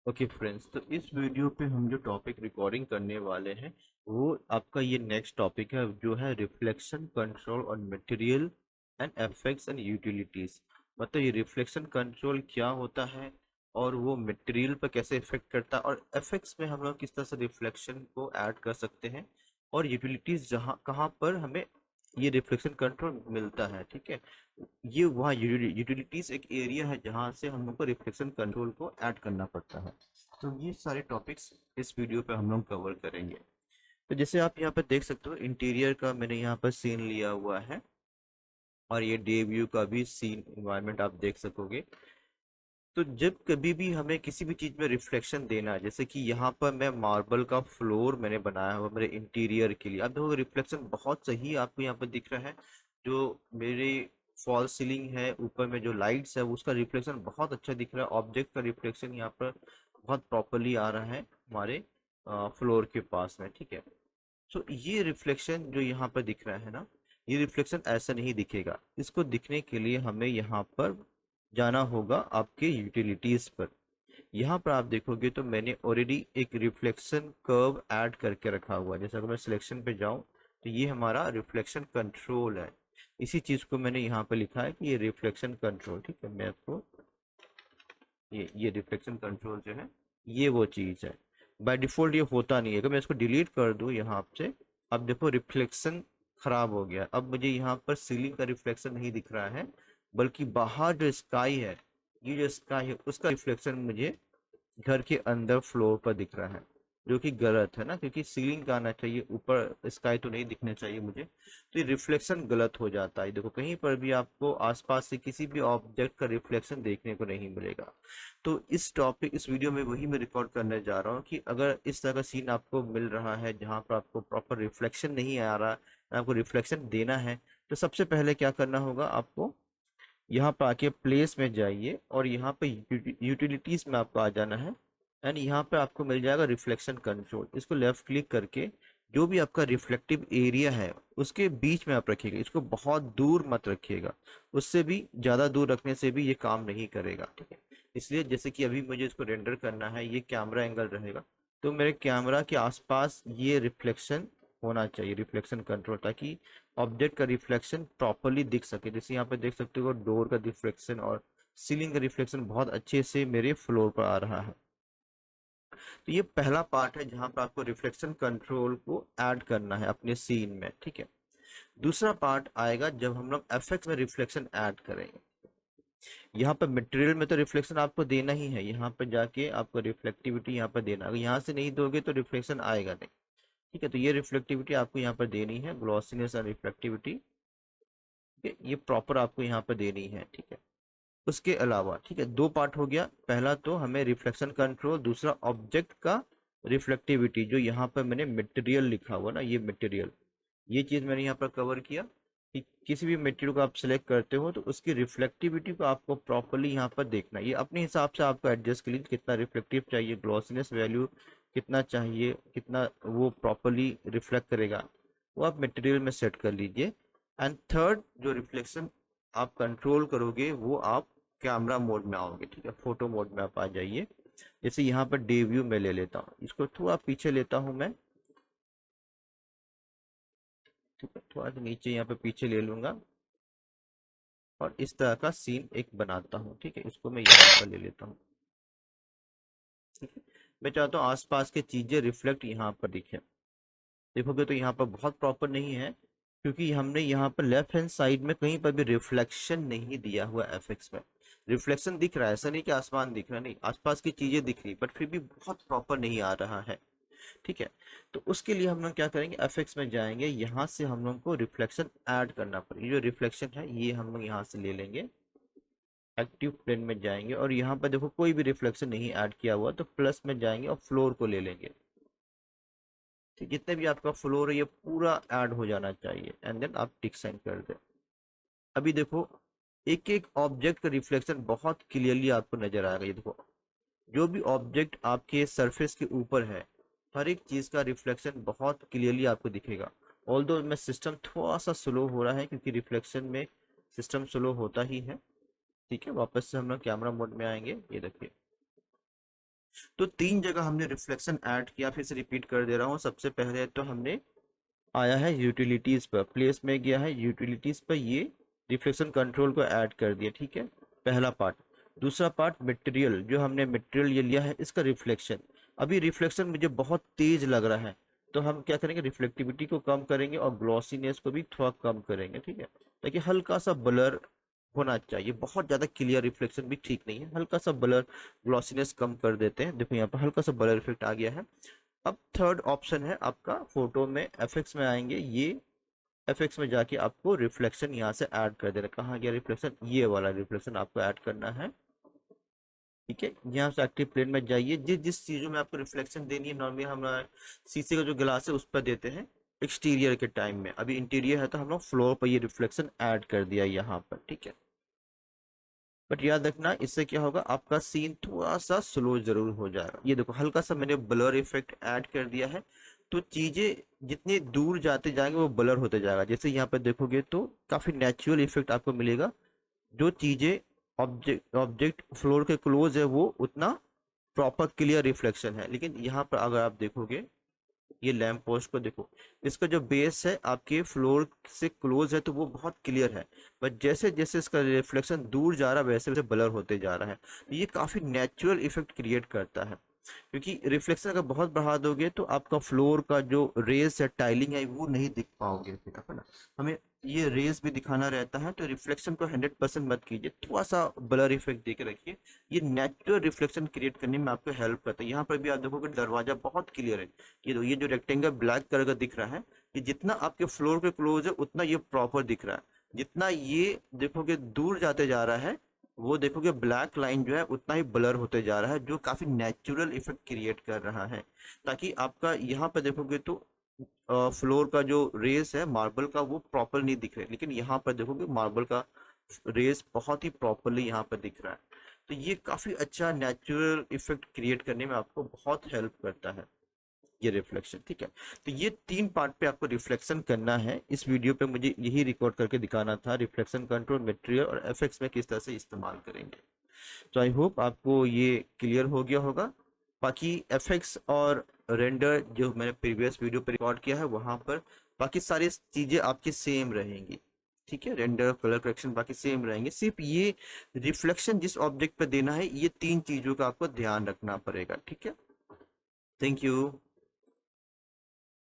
Okay friends, तो इस video पे हम जो टॉपिक रिकॉर्डिंग करने वाले हैं वो आपका ये नेक्स्ट टॉपिक है जो है reflection control on material and effects and utilities. मतलब ये रिफ्लेक्शन कंट्रोल क्या होता है और वो मटेरियल पर कैसे इफेक्ट करता है और इफेक्ट्स में हम लोग किस तरह से रिफ्लेक्शन को ऐड कर सकते हैं और यूटिलिटीज जहाँ कहाँ पर हमें ये रिफ्लेक्शन कंट्रोल मिलता है। ठीक है, ये वहाँ यूटिलिटीज एक एरिया है जहाँ से हम लोग को रिफ्लेक्शन कंट्रोल को ऐड करना पड़ता है। तो ये सारे टॉपिक्स इस वीडियो पे हम लोग कवर करेंगे। तो जैसे आप यहाँ पर देख सकते हो, इंटीरियर का मैंने यहाँ पर सीन लिया हुआ है और ये डे व्यू का भी सीन एनवायरनमेंट आप देख सकोगे। तो जब कभी भी हमें किसी भी चीज में रिफ्लेक्शन देना है, जैसे कि यहाँ पर मैं मार्बल का फ्लोर मैंने बनाया हुआ मेरे इंटीरियर के लिए, आप देखो रिफ्लेक्शन बहुत सही आपको यहाँ पर दिख रहा है। जो मेरी फॉल सीलिंग है, ऊपर में जो लाइट्स है उसका रिफ्लेक्शन बहुत अच्छा दिख रहा है। ऑब्जेक्ट का रिफ्लेक्शन यहाँ पर बहुत प्रॉपरली आ रहा है हमारे फ्लोर के पास में। ठीक है, तो ये रिफ्लेक्शन जो यहाँ पर दिख रहा है ना, ये रिफ्लेक्शन ऐसा नहीं दिखेगा। इसको दिखने के लिए हमें यहाँ पर जाना होगा आपके यूटिलिटीज पर। यहाँ पर आप देखोगे तो मैंने ऑलरेडी एक रिफ्लेक्शन कर्व ऐड करके रखा हुआ है। जैसे अगर मैं सिलेक्शन पे जाऊँ तो ये हमारा रिफ्लेक्शन कंट्रोल है। इसी चीज को मैंने यहाँ पे लिखा है कि ये रिफ्लेक्शन कंट्रोल। ठीक है, मैं आपको ये रिफ्लेक्शन कंट्रोल जो है ये वो चीज है। बाय डिफॉल्ट ये होता नहीं है। अगर मैं इसको डिलीट कर दूं यहाँ से, अब देखो रिफ्लेक्शन खराब हो गया। अब मुझे यहाँ पर सीलिंग का रिफ्लेक्शन नहीं दिख रहा है, बल्कि बाहर जो स्काई है, ये जो स्काई है उसका रिफ्लेक्शन मुझे घर के अंदर फ्लोर पर दिख रहा है, जो कि गलत है ना, क्योंकि सीलिंग का आना चाहिए, ऊपर स्काई तो नहीं दिखना चाहिए मुझे। तो ये रिफ्लेक्शन गलत हो जाता है। देखो कहीं पर भी आपको आसपास से किसी भी ऑब्जेक्ट का रिफ्लेक्शन देखने को नहीं मिलेगा। तो इस वीडियो में वही मैं रिकॉर्ड करने जा रहा हूँ कि अगर इस तरह का सीन आपको मिल रहा है जहाँ पर आपको प्रॉपर रिफ्लेक्शन नहीं आ रहा, आपको रिफ्लेक्शन देना है, तो सबसे पहले क्या करना होगा आपको, यहाँ पर आके प्लेस में जाइए और यहाँ पे यूटिलिटीज में आपको आ जाना है। एंड यहाँ पे आपको मिल जाएगा रिफ्लेक्शन कंट्रोल। इसको लेफ्ट क्लिक करके जो भी आपका रिफ्लेक्टिव एरिया है उसके बीच में आप रखिएगा। इसको बहुत दूर मत रखिएगा, उससे भी ज़्यादा दूर रखने से भी ये काम नहीं करेगा। ठीक है, इसलिए जैसे कि अभी मुझे इसको रेंडर करना है, ये कैमरा एंगल रहेगा, तो मेरे कैमरा के आसपास ये रिफ्लेक्शन होना चाहिए, रिफ्लेक्शन कंट्रोल, ताकि ऑब्जेक्ट का रिफ्लेक्शन प्रॉपरली दिख सके। जैसे यहाँ पे देख सकते हो डोर का रिफ्लेक्शन और सीलिंग का रिफ्लेक्शन बहुत अच्छे से मेरे फ्लोर पर आ रहा है। तो ये पहला पार्ट है जहाँ पर आपको रिफ्लेक्शन कंट्रोल को ऐड करना है अपने सीन में। ठीक है, दूसरा पार्ट आएगा जब हम लोग एफएक्स में रिफ्लेक्शन ऐड करेंगे। यहाँ पर मटेरियल में तो रिफ्लेक्शन आपको देना ही है, यहाँ पर जाके आपको रिफ्लेक्टिविटी यहाँ पर देना। अगर यहाँ से नहीं दोगे तो रिफ्लेक्शन आएगा नहीं। ठीक है, तो ये रिफ्लेक्टिविटी आपको यहाँ पर देनी है, ग्लॉसीनेस और रिफ्लेक्टिविटी। ठीक है, ये प्रॉपर आपको यहाँ पर देनी है। ठीक है, उसके अलावा ठीक है, दो पार्ट हो गया। पहला तो हमें रिफ्लेक्शन कंट्रोल, दूसरा ऑब्जेक्ट का रिफ्लेक्टिविटी। जो यहाँ पर मैंने मटेरियल लिखा हुआ ना, ये मटेरियल, ये चीज मैंने यहाँ पर कवर किया कि किसी भी मटेरियल को आप सिलेक्ट करते हो तो उसकी रिफ्लेक्टिविटी को आपको प्रॉपरली यहाँ पर देखना है। ये अपने हिसाब से आपको एडजस्ट के लिए कितना रिफ्लेक्टिव चाहिए, ग्लॉसीनेस वैल्यू कितना चाहिए, कितना वो प्रॉपरली रिफ्लेक्ट करेगा, वो आप मटेरियल में सेट कर लीजिए। एंड थर्ड जो रिफ्लेक्शन आप कंट्रोल करोगे वो आप कैमरा मोड में आओगे। ठीक है, फोटो मोड में आप आ जाइए। जैसे यहाँ पर डे व्यू में ले लेता हूँ, इसको थोड़ा पीछे लेता हूँ मैं। ठीक है, थोड़ा सा नीचे यहाँ पे पीछे ले लूंगा और इस तरह का सीन एक बनाता हूँ। ठीक है, इसको मैं यहाँ पर ले लेता हूँ। ठीक है, मैं चाहता हूँ आसपास की चीजें रिफ्लेक्ट यहाँ पर दिखे। देखोगे तो यहाँ पर बहुत प्रॉपर नहीं है, क्योंकि हमने यहाँ पर लेफ्ट हैंड साइड में कहीं पर भी रिफ्लेक्शन नहीं दिया हुआ एफएक्स में। रिफ्लेक्शन दिख रहा है, ऐसा नहीं कि आसमान दिख रहा नहीं, आसपास की चीजें दिख रही, बट फिर भी बहुत प्रॉपर नहीं आ रहा है। ठीक है, तो उसके लिए हम लोग क्या करेंगे, एफएक्स में जाएंगे, यहाँ से हम लोग को रिफ्लेक्शन ऐड करना पड़ेगा। ये जो रिफ्लेक्शन है ये हम लोग यहाँ से ले लेंगे, एक्टिव प्लेन में जाएंगे और यहाँ पर देखो कोई भी रिफ्लेक्शन नहीं ऐड किया हुआ, तो प्लस में जाएंगे और फ्लोर को ले लेंगे। ठीक, जितने भी आपका फ्लोर है ये पूरा ऐड हो जाना चाहिए एंड देन आप टिक साइन कर दें। अभी देखो एक एक ऑब्जेक्ट का रिफ्लेक्शन बहुत क्लियरली आपको नजर आएगा। ये देखो जो भी ऑब्जेक्ट आपके सरफेस के ऊपर है, हर एक चीज का रिफ्लेक्शन बहुत क्लियरली आपको दिखेगा। ऑल्दो में सिस्टम थोड़ा सा स्लो हो रहा है, क्योंकि रिफ्लेक्शन में सिस्टम स्लो होता ही है। ठीक है, वापस से हम लोग कैमरा मोड में आएंगे। ये देखिए तो 3 जगह हमने रिफ्लेक्शन ऐड किया, फिर से रिपीट कर दे रहा हूँ। सबसे पहले तो हमने आया है यूटिलिटीज पर, प्लेस में गया है यूटिलिटीज पर, ये रिफ्लेक्शन कंट्रोल को ऐड कर दिया, ठीक है, पहला पार्ट। दूसरा पार्ट मटेरियल, जो हमने मटेरियल ये लिया है इसका रिफ्लेक्शन। अभी रिफ्लेक्शन मुझे बहुत तेज लग रहा है, तो हम क्या करेंगे, रिफ्लेक्टिविटी को कम करेंगे और ग्लॉसीनेस को भी थोड़ा कम करेंगे, ठीक है, ताकि हल्का सा ब्लर होना चाहिए। बहुत ज्यादा क्लियर रिफ्लेक्शन भी ठीक नहीं है, हल्का सा ब्लर, ग्लॉसीनेस कम कर देते हैं। देखो यहाँ पर हल्का सा ब्लर इफेक्ट आ गया है। अब थर्ड ऑप्शन है आपका फोटो में, एफएक्स में आएंगे, ये एफएक्स में जाके आपको रिफ्लेक्शन यहाँ से ऐड कर देना। कहाँ गया रिफ्लेक्शन, ये वाला रिफ्लेक्शन आपको ऐड करना है, ठीक है। यहाँ से एक्टिव प्लेन में जाइए, जिस जिस चीजों में आपको रिफ्लेक्शन देनी है, नॉर्मली हम शीशे का जो ग्लास है उस पर देते हैं एक्सटीरियर के टाइम में। अभी इंटीरियर है तो हम लोग फ्लोर पर ये रिफ्लेक्शन ऐड कर दिया यहाँ पर, ठीक है। बट याद रखना, इससे क्या होगा, आपका सीन थोड़ा सा स्लो जरूर हो जाएगा। ये देखो हल्का सा मैंने ब्लर इफेक्ट ऐड कर दिया है, तो चीजें जितनी दूर जाते जाएंगे वो ब्लर होते जाएगा। जैसे यहाँ पे देखोगे तो काफी नेचुरल इफेक्ट आपको मिलेगा। जो चीजें ऑब्जेक्ट ऑब्जेक्ट फ्लोर के क्लोज है वो उतना प्रॉपर क्लियर रिफ्लेक्शन है। लेकिन यहाँ पर अगर आप देखोगे, ये लैंप पोस्ट को देखो, इसका जो बेस है आपके फ्लोर से क्लोज है तो वो बहुत क्लियर है, बट जैसे जैसे इसका रिफ्लेक्शन दूर जा रहा है वैसे वैसे ब्लर होते जा रहा है। तो ये काफी नेचुरल इफेक्ट क्रिएट करता है, क्योंकि रिफ्लेक्शन अगर बहुत बढ़ा दोगे तो आपका फ्लोर का जो रेस है, टाइलिंग है, वो नहीं दिख पाओगे फिर, है ना। हमें ये रेस भी दिखाना रहता है, तो रिफ्लेक्शन को 100% मत कीजिए, थोड़ा सा ब्लर इफेक्ट दे के रखिए। ये नेचुरल रिफ्लेक्शन क्रिएट करने में आपको हेल्प करता है। यहाँ पर भी आप देखोगे दरवाजा बहुत क्लियर है, ये जो रेक्टेंगल ब्लैक कलर का दिख रहा है, ये जितना आपके फ्लोर के क्लोज है उतना ये प्रॉपर दिख रहा है। जितना ये देखोगे दूर जाते जा रहा है, वो देखोगे ब्लैक लाइन जो है उतना ही ब्लर होते जा रहा है, जो काफी नेचुरल इफेक्ट क्रिएट कर रहा है। ताकि आपका यहाँ पर देखोगे तो फ्लोर का जो रेस है मार्बल का वो प्रॉपर नहीं दिख रहा है, लेकिन यहाँ पर देखोगे मार्बल का रेस बहुत ही प्रॉपरली यहाँ पर दिख रहा है। तो ये काफी अच्छा नेचुरल इफेक्ट क्रिएट करने में आपको बहुत हेल्प करता है ये रिफ्लेक्शन, ठीक है। तो ये 3 पार्ट पे आपको रिफ्लेक्शन करना है। इस वीडियो पे मुझे यही रिकॉर्ड करके दिखाना था, रिफ्लेक्शन कंट्रोल, मटेरियल और एफएक्स में किस तरह से इस्तेमाल करेंगे। तो आई होप आपको ये क्लियर हो गया होगा। बाकी एफएक्स और रेंडर जो मैंने प्रीवियस वीडियो पे रिकॉर्ड किया है वहां पर बाकी सारी चीजें आपकी सेम रहेंगी, ठीक है। रेंडर, कलर करेक्शन बाकी सेम रहेंगे, सिर्फ ये रिफ्लेक्शन जिस ऑब्जेक्ट पे देना है, ये 3 चीजों का आपको ध्यान रखना पड़ेगा, ठीक है। Thank you.